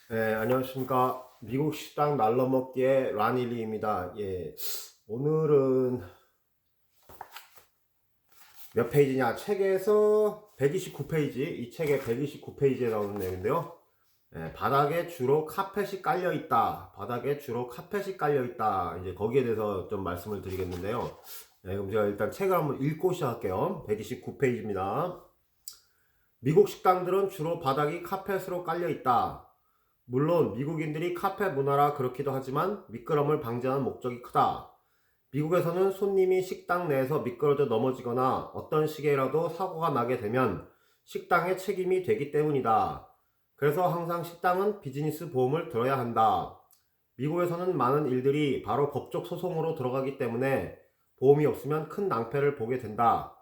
네, 안녕하십니까. 미국 식당 날로 먹기의 란일리입니다. 예, 오늘은 몇 페이지냐? 책에서 129페이지, 이 책의 129페이지에 나오는 내용인데요. 예, 바닥에 주로 카펫이 깔려 있다. 바닥에 주로 카펫이 깔려 있다. 이제 거기에 대해서 좀 말씀을 드리겠는데요. 예, 그럼 제가 일단 책을 한번 읽고 시작할게요. 129페이지입니다. 미국 식당들은 주로 바닥이 카펫으로 깔려 있다. 물론 미국인들이 카페 문화라 그렇기도 하지만 미끄럼을 방지하는 목적이 크다. 미국에서는 손님이 식당 내에서 미끄러져 넘어지거나 어떤 시기라도 사고가 나게 되면 식당의 책임이 되기 때문이다. 그래서 항상 식당은 비즈니스 보험을 들어야 한다. 미국에서는 많은 일들이 바로 법적 소송으로 들어가기 때문에 보험이 없으면 큰 낭패를 보게 된다.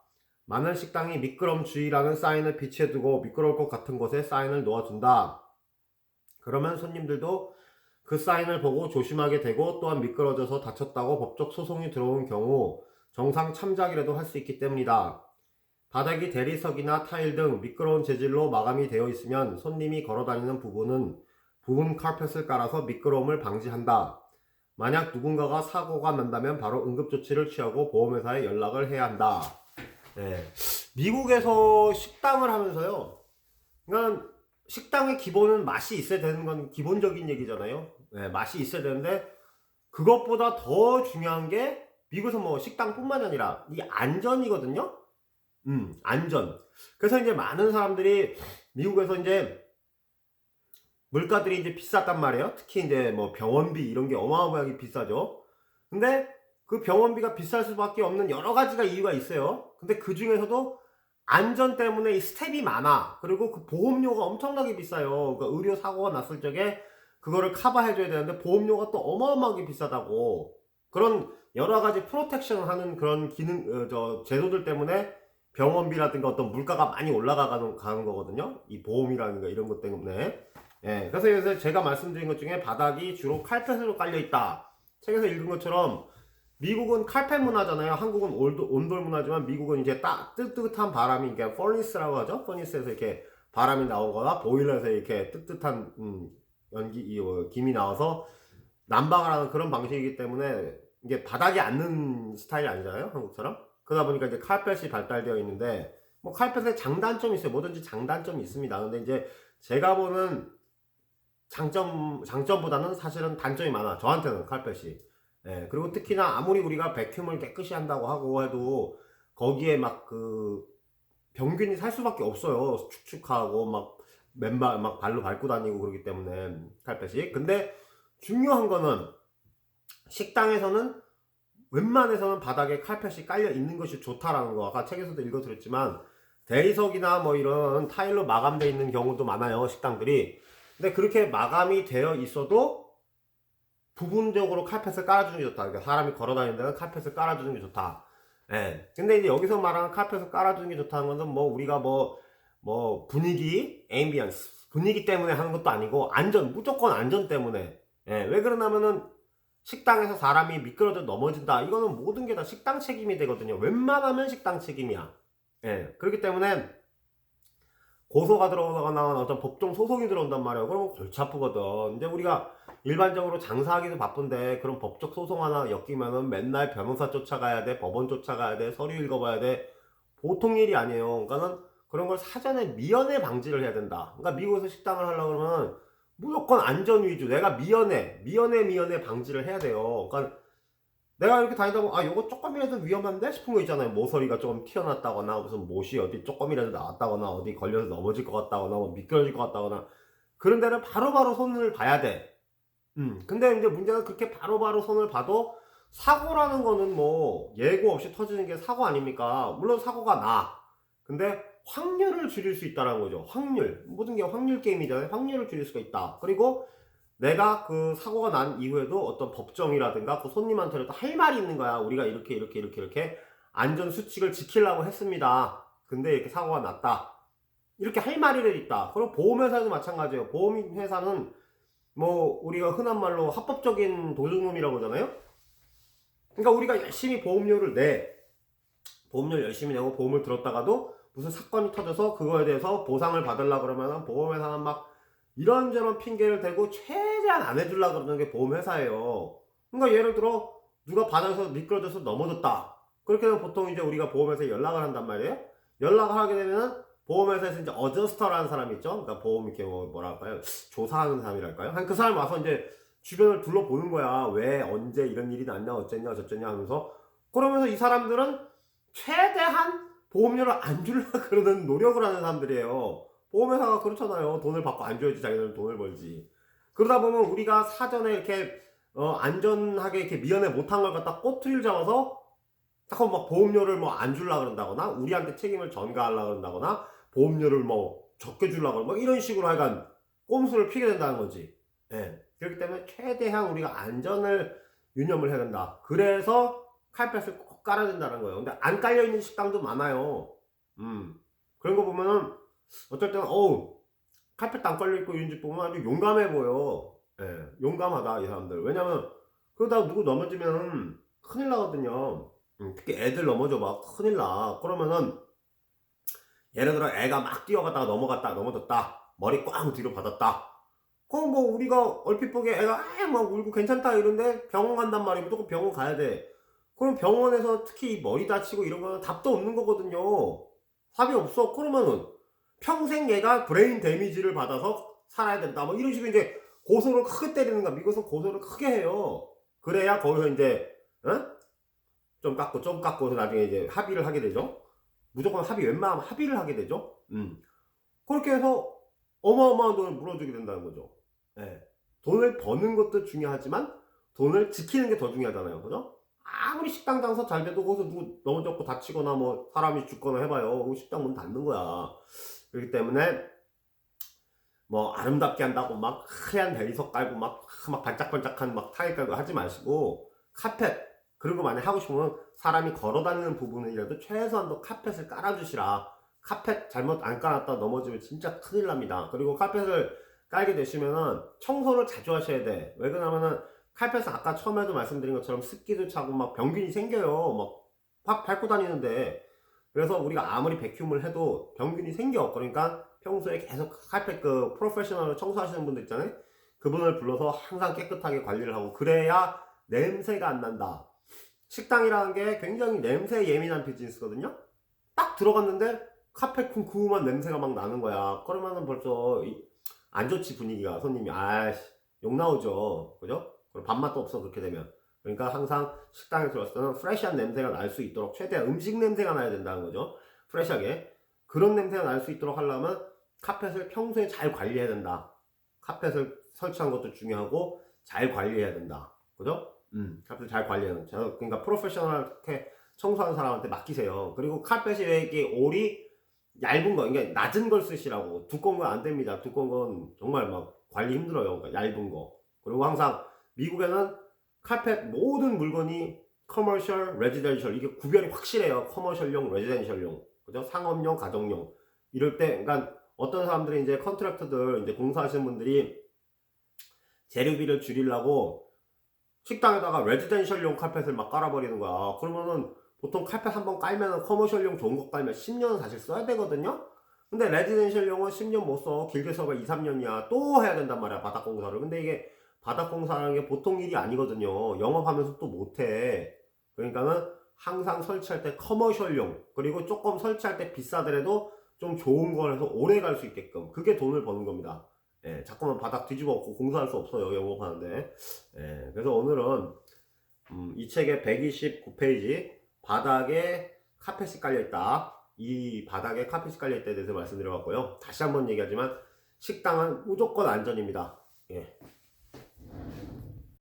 많은 식당이 미끄럼 주의라는 사인을 비치해 두고 미끄러울 것 같은 곳에 사인을 놓아둔다. 그러면 손님들도 그 사인을 보고 조심하게 되고 또한 미끄러져서 다쳤다고 법적 소송이 들어온 경우 정상 참작이라도 할 수 있기 때문이다. 바닥이 대리석이나 타일 등 미끄러운 재질로 마감이 되어 있으면 손님이 걸어다니는 부분은 부분 카펫을 깔아서 미끄러움을 방지한다. 만약 누군가가 사고가 난다면 바로 응급조치를 취하고 보험회사에 연락을 해야 한다. 네. 미국에서 식당을 하면서요. 그러니까 식당의 기본은 맛이 있어야 되는 건 기본적인 얘기잖아요. 네, 맛이 있어야 되는데 그것보다 더 중요한 게 미국에서 뭐 식당뿐만 아니라 이 안전이거든요. 안전. 그래서 이제 많은 사람들이 미국에서 이제 물가들이 이제 비쌌단 말이에요. 특히 이제 뭐 병원비 이런 게 어마어마하게 비싸죠. 근데 그 병원비가 비쌀 수밖에 없는 여러 가지가 이유가 있어요. 근데 그 중에서도 안전 때문에 이 스텝이 많아. 그리고 그 보험료가 엄청나게 비싸요. 그러니까 의료 사고가 났을 적에 그거를 커버해줘야 되는데 보험료가 또 어마어마하게 비싸다고. 그런 여러 가지 프로텍션 하는 그런 제도들 때문에 병원비라든가 어떤 물가가 많이 올라가는 거거든요. 이 보험이라든가 이런 것 때문에. 예, 그래서 제가 말씀드린 것 중에 바닥이 주로 칼펫으로 깔려 있다. 책에서 읽은 것처럼 미국은 칼펫 문화잖아요. 한국은 온돌 문화지만 미국은 이제 뜨뜻한 바람이, 이게 퍼니스라고 하죠. 퍼니스에서 이렇게 바람이 나오거나 보일러에서 이렇게 뜨뜻한 김이 나와서 난방을 하는 그런 방식이기 때문에 이게 바닥에 앉는 스타일이 아니잖아요. 한국처럼. 그러다 보니까 이제 칼펫이 발달되어 있는데 뭐 칼펫에 장단점이 있어요. 뭐든지 장단점이 있습니다. 근데 이제 제가 보는 장점보다는 사실은 단점이 많아. 저한테는 칼펫이. 예, 그리고 특히나 아무리 우리가 백큐음을 깨끗이 한다고 하고 해도 거기에 막 그 병균이 살 수밖에 없어요. 축축하고 막 맨발 막 발로 밟고 다니고 그러기 때문에 칼펫이. 근데 중요한 거는 식당에서는 웬만해서는 바닥에 칼펫이 깔려 있는 것이 좋다라는 거. 아까 책에서도 읽어드렸지만 대리석이나 뭐 이런 타일로 마감되어 있는 경우도 많아요. 식당들이. 근데 그렇게 마감이 되어 있어도 부분적으로 카펫을 깔아주는 게 좋다. 그러니까 사람이 걸어다니는 데는 카펫을 깔아주는 게 좋다. 예. 근데 이제 여기서 말하는 카펫을 깔아주는 게 좋다는 것은 뭐 우리가 뭐 분위기, 앰비언스, 분위기 때문에 하는 것도 아니고 무조건 안전 때문에. 예. 왜 그러냐면은 식당에서 사람이 미끄러져 넘어진다. 이거는 모든 게 다 식당 책임이 되거든요. 웬만하면 식당 책임이야. 예. 그렇기 때문에 고소가 들어가거나 어떤 법정 소송이 들어온단 말이에요. 그럼 골치 아프거든. 이제 우리가 일반적으로 장사하기도 바쁜데 그런 법적 소송 하나 엮이면은 맨날 변호사 쫓아가야 돼, 법원 쫓아가야 돼, 서류 읽어봐야 돼. 보통 일이 아니에요. 그러니까는 그런 걸 사전에 미연에 방지를 해야 된다. 그러니까 미국에서 식당을 하려고 그러면 무조건 안전 위주. 내가 미연에 방지를 해야 돼요. 그러니까 내가 이렇게 다니다 보면 요거 조금이라도 위험한데 싶은 거 있잖아요. 모서리가 조금 튀어났다거나 무슨 못이 어디 조금이라도 나왔다거나 어디 걸려서 넘어질 것 같다거나 뭐 미끄러질 것 같다거나 그런 데는 바로바로 손을 봐야 돼. 근데 이제 문제는 그렇게 바로바로 손을 봐도 사고라는 거는 뭐 예고 없이 터지는 게 사고 아닙니까? 물론 사고가 나. 근데 확률을 줄일 수 있다는 거죠. 확률. 모든 게 확률 게임이잖아요. 확률을 줄일 수가 있다. 그리고 내가 그 사고가 난 이후에도 어떤 법정이라든가 그 손님한테도 할 말이 있는 거야. 우리가 이렇게 안전 수칙을 지키려고 했습니다. 근데 이렇게 사고가 났다. 이렇게 할 말이 있다. 그리고 보험회사도 마찬가지예요. 보험회사는 뭐 우리가 흔한 말로 합법적인 도둑놈이라고 하잖아요. 그러니까 우리가 열심히 보험료 열심히 내고 보험을 들었다가도 무슨 사건이 터져서 그거에 대해서 보상을 받으려고 그러면 보험회사는 막 이런저런 핑계를 대고 최대한 안 해주려고 그러는 게 보험회사예요. 그러니까 예를 들어 누가 바닥에서 미끄러져서 넘어졌다. 그렇게 되면 보통 이제 우리가 보험회사에 연락을 한단 말이에요. 연락을 하게 되면은 보험회사에서 이제 어저스터라는 사람이 있죠. 그러니까 보험 이렇게 뭐랄까요, 조사하는 사람이랄까요. 한 그 사람이 와서 이제 주변을 둘러보는 거야. 왜 언제 이런 일이 났냐, 어쨌냐 저쨌냐 하면서. 그러면서 이 사람들은 최대한 보험료를 안 주려고 그러는 노력을 하는 사람들이에요. 보험회사가 그렇잖아요. 돈을 받고 안 줘야지 자기들은 돈을 벌지. 그러다 보면 우리가 사전에 이렇게 안전하게 이렇게 미연에 못한 걸 갖다 꼬투리를 잡아서 자꾸 막 보험료를 뭐 안 주려고 그런다거나 우리한테 책임을 전가하려고 그런다거나 보험료를 뭐 적게 주려고 그러고 이런 식으로 하여간 꼼수를 피게 된다는 거지. 예. 그렇기 때문에 최대한 우리가 안전을 유념을 해야 된다. 그래서 칼펫을 꼭 깔아야 된다는 거예요. 근데 안 깔려있는 식당도 많아요. 그런 거 보면은 어떨 때는 칼펫도 안 깔려있고 이런 집 보면 아주 용감해 보여. 예, 용감하다 이 사람들. 왜냐면 그러다가 누구 넘어지면 큰일 나거든요. 특히 애들 넘어져 봐 큰일 나. 그러면은 예를 들어 애가 막 뛰어갔다가 넘어졌다. 머리 꽝 뒤로 받았다. 그럼 뭐 우리가 얼핏 보기에 애가 막 울고 괜찮다 이런데 병원 간단 말이에요. 무조건 병원 가야 돼. 그럼 병원에서 특히 머리 다치고 이런 거는 답도 없는 거거든요. 답이 없어. 그러면은 평생 얘가 브레인 데미지를 받아서 살아야 된다. 뭐 이런 식으로 이제 고소를 크게 때리는 거야. 미국에서 고소를 크게 해요. 그래야 거기서 이제 좀 깎고 해서 나중에 이제 합의를 하게 되죠. 무조건 웬만하면 합의를 하게 되죠. 그렇게 해서 어마어마한 돈을 물어주게 된다는 거죠. 예. 돈을 버는 것도 중요하지만 돈을 지키는 게 더 중요하잖아요. 그죠? 아무리 식당 장사 잘 돼도 거기서 누구 넘어졌고 다치거나 뭐 사람이 죽거나 해봐요. 식당 문 닫는 거야. 그렇기 때문에 뭐 아름답게 한다고 막 하얀 대리석 깔고 막 반짝반짝한 막 타일 깔고 하지 마시고 카펫 그런 거 많이 하고 싶으면 사람이 걸어다니는 부분이라도 최소한도 카펫을 깔아주시라. 카펫 잘못 안 깔았다 넘어지면 진짜 큰일 납니다. 그리고 카펫을 깔게 되시면은 청소를 자주 하셔야 돼. 왜 그러냐면은 카펫은 아까 처음에도 말씀드린 것처럼 습기도 차고 막 병균이 생겨요. 막 밟고 다니는데. 그래서 우리가 아무리 백큐움을 해도 병균이 생겨. 그러니까 평소에 계속 카펫 그 프로페셔널로 청소하시는 분들 있잖아요. 그분을 불러서 항상 깨끗하게 관리를 하고 그래야 냄새가 안 난다. 식당이라는 게 굉장히 냄새에 예민한 비즈니스거든요. 딱 들어갔는데 카펫 쿰쿰한 냄새가 막 나는 거야. 그러면은 벌써 안 좋지 분위기가. 손님이 욕 나오죠. 그죠? 그리고 밥맛도 없어 그렇게 되면. 그러니까 항상 식당에 들어왔을 때는 프레시한 냄새가 날 수 있도록 최대한 음식 냄새가 나야 된다는 거죠. 프레시하게. 그런 냄새가 날 수 있도록 하려면 카펫을 평소에 잘 관리해야 된다. 카펫을 설치한 것도 중요하고 잘 관리해야 된다. 그죠? 카펫을 잘 관리해야 된다. 그러니까 프로페셔널하게 청소하는 사람한테 맡기세요. 그리고 카펫이 왜 이렇게 올이 얇은 거, 그러니까 낮은 걸 쓰시라고. 두꺼운 건 안 됩니다. 두꺼운 건 정말 막 관리 힘들어요. 그러니까 얇은 거. 그리고 항상 미국에는 카펫 모든 물건이 커머셜, 레지던셜 이게 구별이 확실해요. 커머셜용, 레지던셜용, 그죠? 상업용, 가정용. 이럴 때, 그러니까 어떤 사람들이 이제 컨트랙터들, 이제 공사하시는 분들이 재료비를 줄이려고 식당에다가 레지던셜용 카펫을 막 깔아버리는 거야. 그러면은 보통 카펫 한번 깔면은 커머셜용 좋은 거 깔면 10년은 사실 써야 되거든요. 근데 레지던셜용은 10년 못 써. 길게 써봐 2, 3년이야. 또 해야 된단 말이야. 바닥 공사를. 근데 이게 바닥 공사라는 게 보통 일이 아니거든요. 영업하면서 또 못해. 그러니까는 항상 설치할 때 커머셜용 그리고 조금 설치할 때 비싸더라도 좀 좋은 걸 해서 오래 갈 수 있게끔 그게 돈을 버는 겁니다. 예, 자꾸만 바닥 뒤집어 엎고 공사할 수 없어요. 영업하는데. 예, 그래서 오늘은 이 책의 129페이지 바닥에 카펫이 깔려있다. 이 바닥에 카펫이 깔려있다에 대해서 말씀드려봤고요. 다시 한번 얘기하지만 식당은 무조건 안전입니다. 예.